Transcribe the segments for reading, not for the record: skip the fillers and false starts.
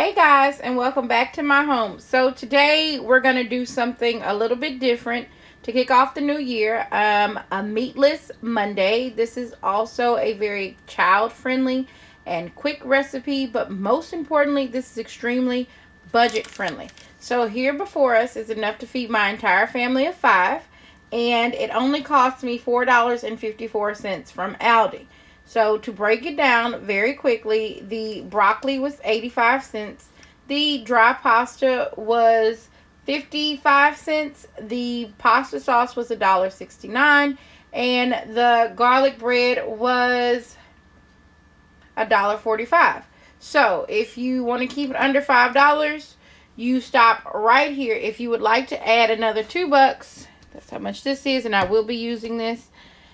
Hey guys, and welcome back to my home. So today we're gonna do something a little bit different to kick off the new year. A meatless Monday. This is also a very child-friendly and quick recipe, but most importantly, this is extremely budget-friendly. So here before us is enough to feed my entire family of 5, and it only cost me $4.54 from Aldi. So to break it down very quickly, the broccoli was 85 cents. The dry pasta was 55 cents. The pasta sauce was $1.69. And the garlic bread was $1.45. So if you want to keep it under $5, you stop right here. If you would like to add another $2, that's how much this is, and I will be using this,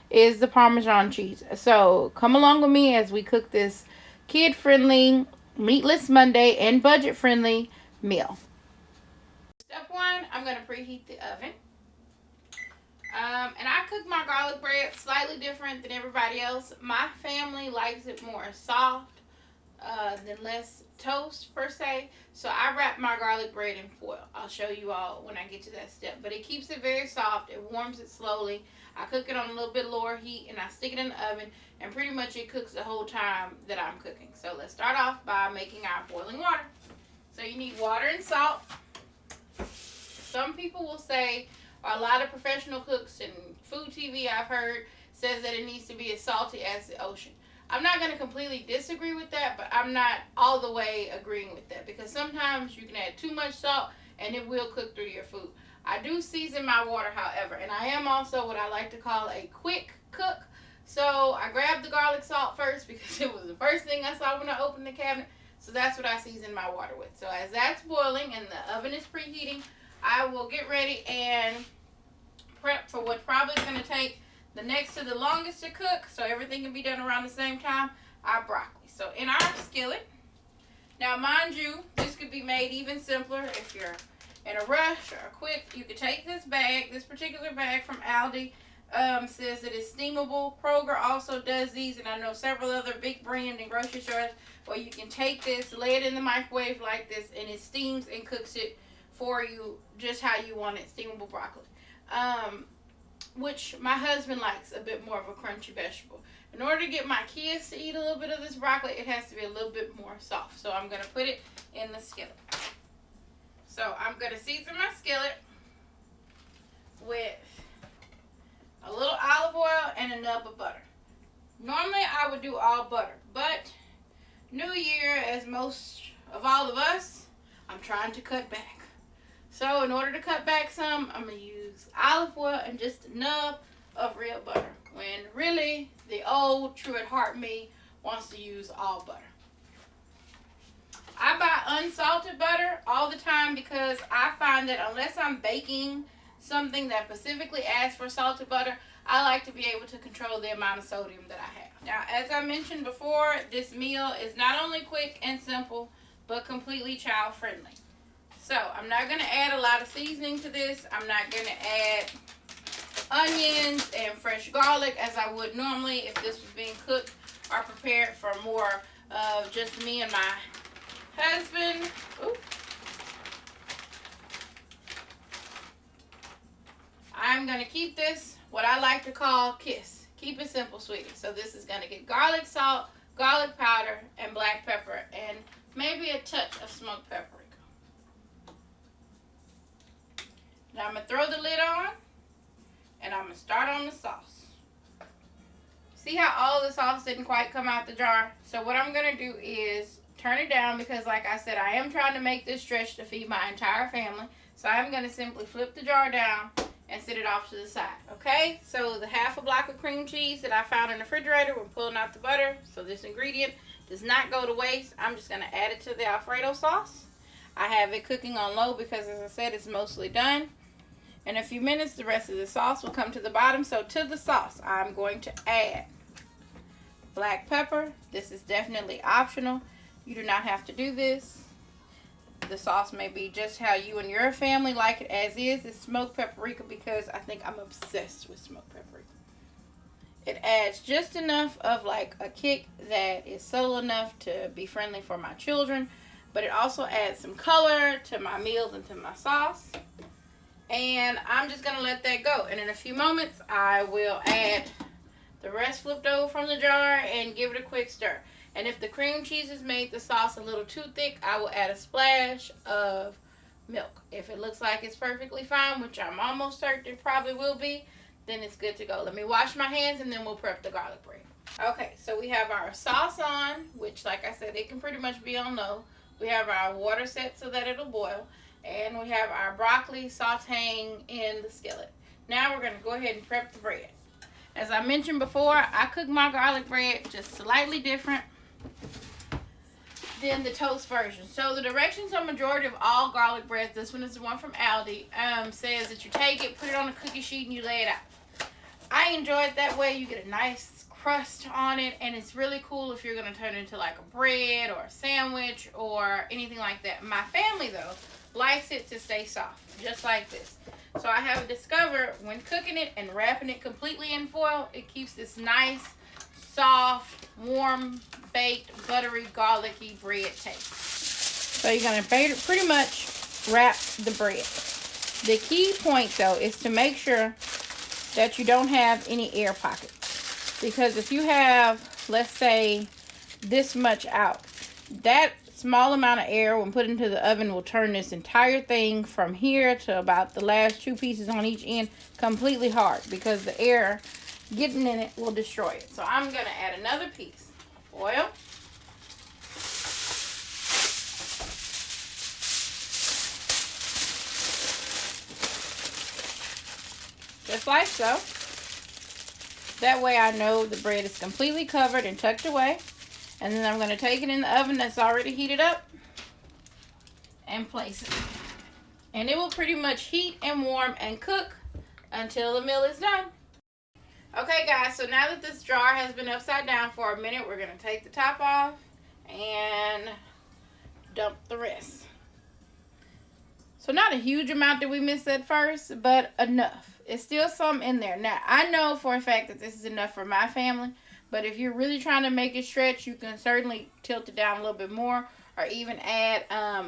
is the Parmesan cheese. So come along with me as we cook this kid-friendly, meatless Monday and budget-friendly meal. Step 1, I'm going to preheat the oven. And I cook my garlic bread slightly different than everybody else. My family likes it more soft than less toast per se. So I wrap my garlic bread in foil. I'll show you all when I get to that step. But it keeps it very soft. It warms it slowly. I cook it on a little bit lower heat and I stick it in the oven, and pretty much it cooks the whole time that I'm cooking. So let's start off by making our boiling water. So you need water and salt. Some people will say, or a lot of professional cooks and food TV I've heard says that it needs to be as salty as the ocean. I'm not going to completely disagree with that, but I'm not all the way agreeing with that, because sometimes you can add too much salt and it will cook through your food. I do season my water, however, and I am also what I like to call a quick cook. So I grabbed the garlic salt first because it was the first thing I saw when I opened the cabinet. So that's what I season my water with. So as that's boiling and the oven is preheating, I will get ready and prep for what probably is going to take the next to the longest to cook, so everything can be done around the same time, our broccoli. So in our skillet, now mind you, this could be made even simpler if you're in a rush or quick. You could take this bag, this particular bag from Aldi, says that it's steamable. Kroger also does these, and I know several other big brand and grocery stores where you can take this, lay it in the microwave like this, and it steams and cooks it for you just how you want it, steamable broccoli. Which my husband likes a bit more of a crunchy vegetable. In order to get my kids to eat a little bit of this broccoli, it has to be a little bit more soft. So I'm going to put it in the skillet. So I'm going to season my skillet with a little olive oil and a nub of butter. Normally I would do all butter, but New Year, as most of all of us, I'm trying to cut back. So in order to cut back some, I'm going to use olive oil and just a nub of real butter, when really the old true at heart me wants to use all butter. I buy unsalted butter all the time because I find that unless I'm baking something that specifically asks for salted butter, I like to be able to control the amount of sodium that I have. Now, as I mentioned before, this meal is not only quick and simple, but completely child friendly. So I'm not going to add a lot of seasoning to this. I'm not going to add onions and fresh garlic as I would normally if this was being cooked or prepared for more of just me and my husband. Ooh. I'm going to keep this what I like to call KISS. Keep it simple, sweetie. So this is going to get garlic salt, garlic powder, and black pepper, and maybe a touch of smoked paprika. Now I'm going to throw the lid on, and I'm going to start on the sauce. See how all the sauce didn't quite come out the jar? So what I'm going to do is turn it down, because like I said, I am trying to make this stretch to feed my entire family. So I'm going to simply flip the jar down and set it off to the side. Okay, so the half a block of cream cheese that I found in the refrigerator when pulling out the butter, so this ingredient does not go to waste. I'm just going to add it to the Alfredo sauce. I have it cooking on low because, as I said, it's mostly done. In a few minutes, the rest of the sauce will come to the bottom. So to the sauce, I'm going to add black pepper. This is definitely optional. You do not have to do this. The sauce may be just how you and your family like it as is. It's smoked paprika because I think I'm obsessed with smoked paprika. It adds just enough of like a kick that is subtle enough to be friendly for my children, but it also adds some color to my meals and to my sauce. And I'm just going to let that go. And in a few moments, I will add the rest flipped over from the jar and give it a quick stir. And if the cream cheese has made the sauce a little too thick, I will add a splash of milk. If it looks like it's perfectly fine, which I'm almost certain it probably will be, then it's good to go. Let me wash my hands and then we'll prep the garlic bread. Okay, so we have our sauce on, which like I said, it can pretty much be on low. We have our water set so that it'll boil. And we have our broccoli sauteing in the skillet. Now we're going to go ahead and prep the bread. As I mentioned before, I cook my garlic bread just slightly different than the toast version. So the directions on majority of all garlic breads, this one is the one from Aldi, says that you take it, put it on a cookie sheet, and you lay it out. I enjoy it that way. You get a nice crust on it, and it's really cool if you're going to turn it into like a bread or a sandwich or anything like that. My family, though, likes it to stay soft, just like this. So I have discovered when cooking it and wrapping it completely in foil, it keeps this nice, soft, warm, baked, buttery, garlicky bread taste. So you're going to pretty much wrap the bread. The key point, though, is to make sure that you don't have any air pockets. Because if you have, let's say, this much out, that small amount of air when put into the oven will turn this entire thing from here to about the last 2 pieces on each end completely hard, because the air getting in it will destroy it. So I'm going to add another piece of oil. Just like so. That way I know the bread is completely covered and tucked away. And then I'm going to take it in the oven that's already heated up and place it. And it will pretty much heat and warm and cook until the meal is done. Okay guys, so now that this jar has been upside down for a minute, we're going to take the top off and dump the rest. So not a huge amount that we missed at first, but enough. It's still some in there. Now, I know for a fact that this is enough for my family. But if you're really trying to make it stretch, you can certainly tilt it down a little bit more, or even add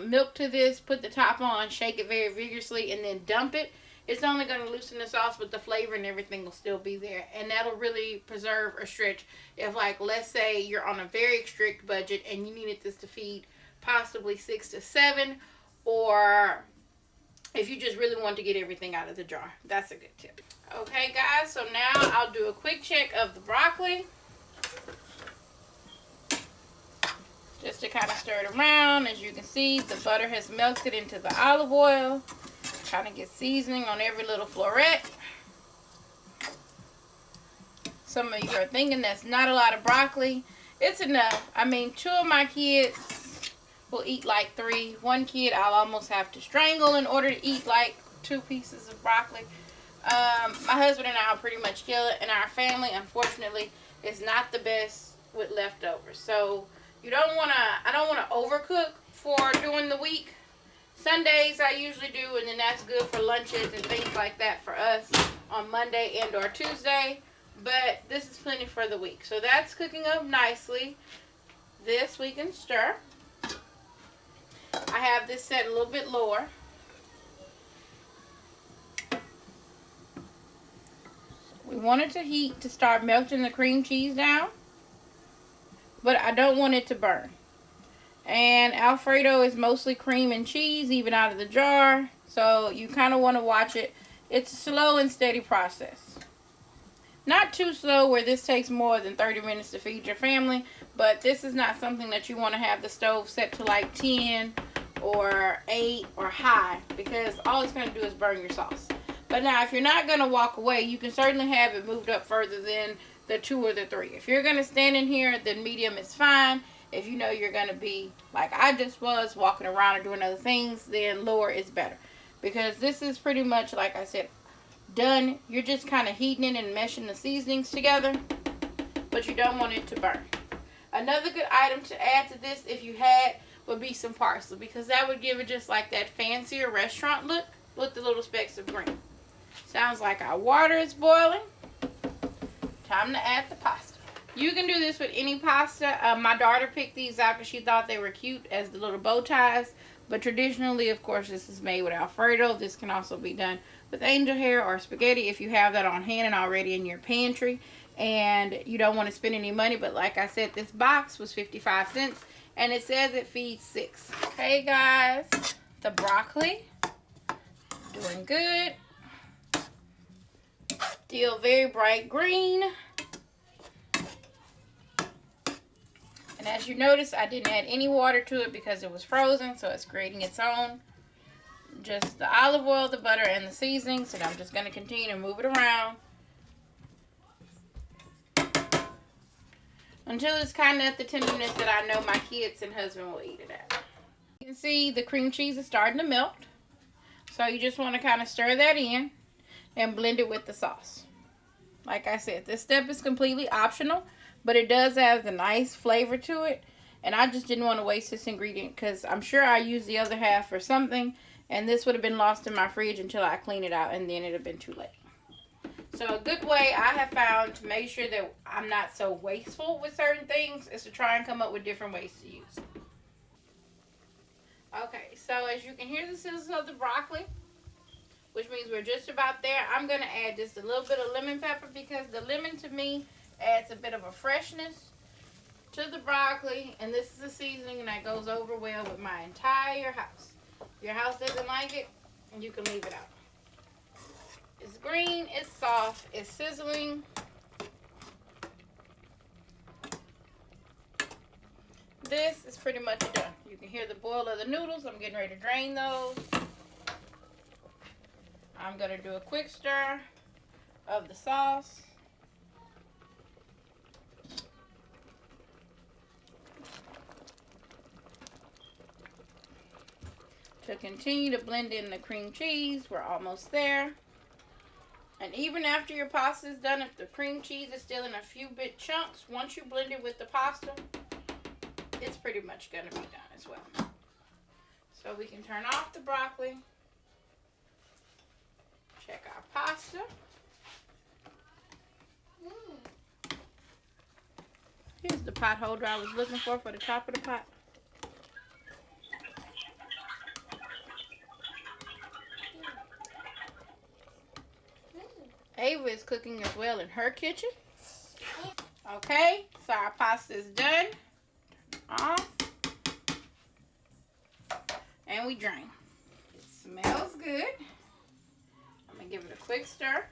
milk to this, put the top on, shake it very vigorously, and then dump it. It's only going to loosen the sauce, but the flavor and everything will still be there. And that'll really preserve or stretch if, like, let's say you're on a very strict budget and you needed this to feed possibly 6 to 7, or if you just really want to get everything out of the jar. That's a good tip. Okay, guys, so now I'll do a quick check of the broccoli. Just to kind of stir it around. As you can see, the butter has melted into the olive oil. Kind of get seasoning on every little floret. Some of you are thinking that's not a lot of broccoli. It's enough. I mean, 2 of my kids will eat like 3. 1 kid I'll almost have to strangle in order to eat like 2 pieces of broccoli. My husband and I will pretty much kill it. And our family, unfortunately, is not the best with leftovers. So you don't want to, I don't want to overcook for during the week. Sundays I usually do, and then that's good for lunches and things like that for us on Monday and or Tuesday. But this is plenty for the week. So that's cooking up nicely. This we can stir. I have this set a little bit lower. We want it to heat to start melting the cream cheese down, but I don't want it to burn. And Alfredo is mostly cream and cheese, even out of the jar, so you kind of want to watch it. It's a slow and steady process. Not too slow where this takes more than 30 minutes to feed your family, but this is not something that you want to have the stove set to like 10 or 8 or high, because all it's going to do is burn your sauce. But now, if you're not going to walk away, you can certainly have it moved up further than the 2 or the 3. If you're going to stand in here, then medium is fine. If you know you're going to be, like I just was, walking around and doing other things, then lower is better. Because this is pretty much, like I said, done. You're just kind of heating it and meshing the seasonings together, but you don't want it to burn. Another good item to add to this, if you had, would be some parsley, because that would give it just like that fancier restaurant look with the little specks of green. Sounds like our water is boiling. Time to add the pasta. You can do this with any pasta. My daughter picked these out because she thought they were cute as the little bow ties. But traditionally, of course, this is made with Alfredo. This can also be done with angel hair or spaghetti if you have that on hand and already in your pantry. And you don't want to spend any money. But like I said, this box was 55 cents. And it says it feeds 6. Hey guys, the broccoli. Doing good. Still very bright green. And as you notice, I didn't add any water to it because it was frozen, so it's creating its own. Just the olive oil, the butter, and the seasonings, and I'm just going to continue to move it around until it's kind of at the tenderness that I know my kids and husband will eat it at. You can see the cream cheese is starting to melt, so you just want to kind of stir that in and blend it with the sauce. Like I said, this step is completely optional, but it does have the nice flavor to it. And I just didn't want to waste this ingredient because I'm sure I used the other half for something. And this would have been lost in my fridge until I clean it out. And then it would have been too late. So a good way I have found to make sure that I'm not so wasteful with certain things is to try and come up with different ways to use it. Okay, so as you can hear the sizzle of the broccoli, which means we're just about there. I'm going to add just a little bit of lemon pepper because the lemon to me adds a bit of a freshness to the broccoli. And this is a seasoning that goes over well with my entire house. If your house doesn't like it, you can leave it out. It's green, it's soft, it's sizzling. This is pretty much done. You can hear the boil of the noodles. I'm getting ready to drain those. I'm going to do a quick stir of the sauce. To continue to blend in the cream cheese, we're almost there. And even after your pasta is done, if the cream cheese is still in a few bit chunks, once you blend it with the pasta, it's pretty much going to be done as well. So we can turn off the broccoli. Check our pasta. Here's the pot holder I was looking for the top of the pot. Ava is cooking as well in her kitchen. Okay, so our pasta is done. Off. And we drain. It smells good. Give it a quick stir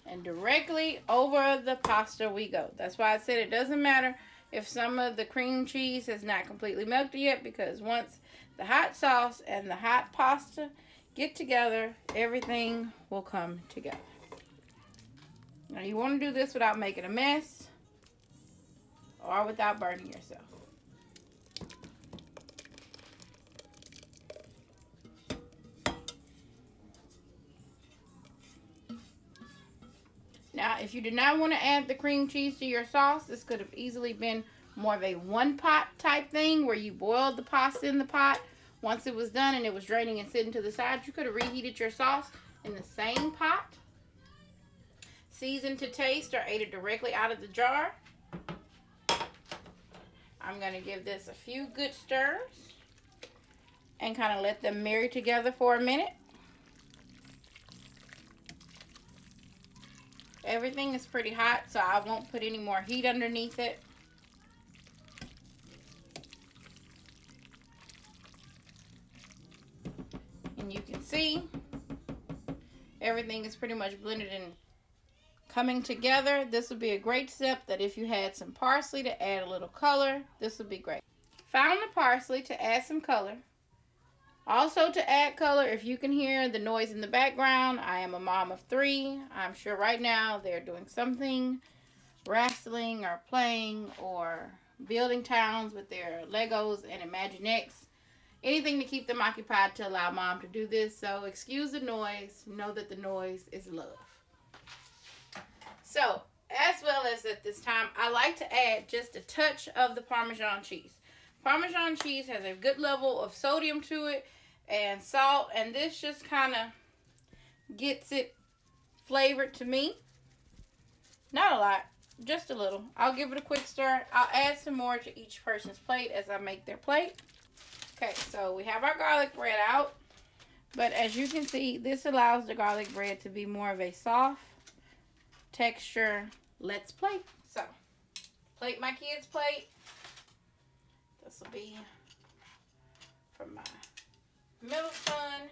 and directly over the pasta we go. That's why I said it doesn't matter if some of the cream cheese has not completely melted yet, because once the hot sauce and the hot pasta get together, everything will come together. Now you want to do this without making a mess or without burning yourself. Now, if you did not want to add the cream cheese to your sauce, this could have easily been more of a one pot type thing where you boiled the pasta in the pot. Once it was done and it was draining and sitting to the side, you could have reheated your sauce in the same pot, seasoned to taste, or ate it directly out of the jar. I'm going to give this a few good stirs and kind of let them marry together for a minute. Everything is pretty hot, so I won't put any more heat underneath it. And you can see everything is pretty much blended and coming together. This would be a great step that if you had some parsley to add a little color, this would be great. Found the parsley to add some color. Also, to add color, if you can hear the noise in the background, I am a mom of 3. I'm sure right now they're doing something, wrestling or playing or building towns with their Legos and Imaginext. Anything to keep them occupied to allow mom to do this. So excuse the noise. Know that the noise is love. So, as well as at this time, I like to add just a touch of the Parmesan cheese. Parmesan cheese has a good level of sodium to it and salt, and this just kind of gets it flavored to me. Not a lot, just a little. I'll give it a quick stir. I'll add some more to each person's plate as I make their plate. Okay, so we have our garlic bread out. But as you can see, this allows the garlic bread to be more of a soft texture. Let's plate. So, plate my kids' plate. This will be for my middle son.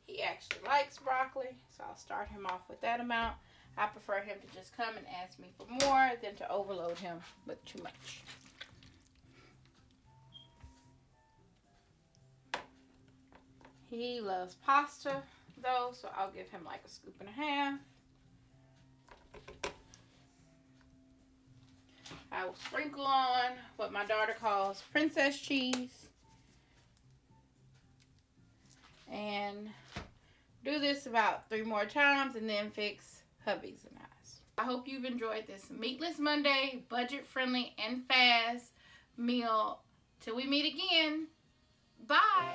He actually likes broccoli, so I'll start him off with that amount. I prefer him to just come and ask me for more than to overload him with too much. He loves pasta though, so I'll give him like a scoop and a half. I will sprinkle on what my daughter calls princess cheese. And do this about 3 more times and then fix hubbies and eyes. I hope you've enjoyed this Meatless Monday, budget-friendly and fast meal. Till we meet again, bye!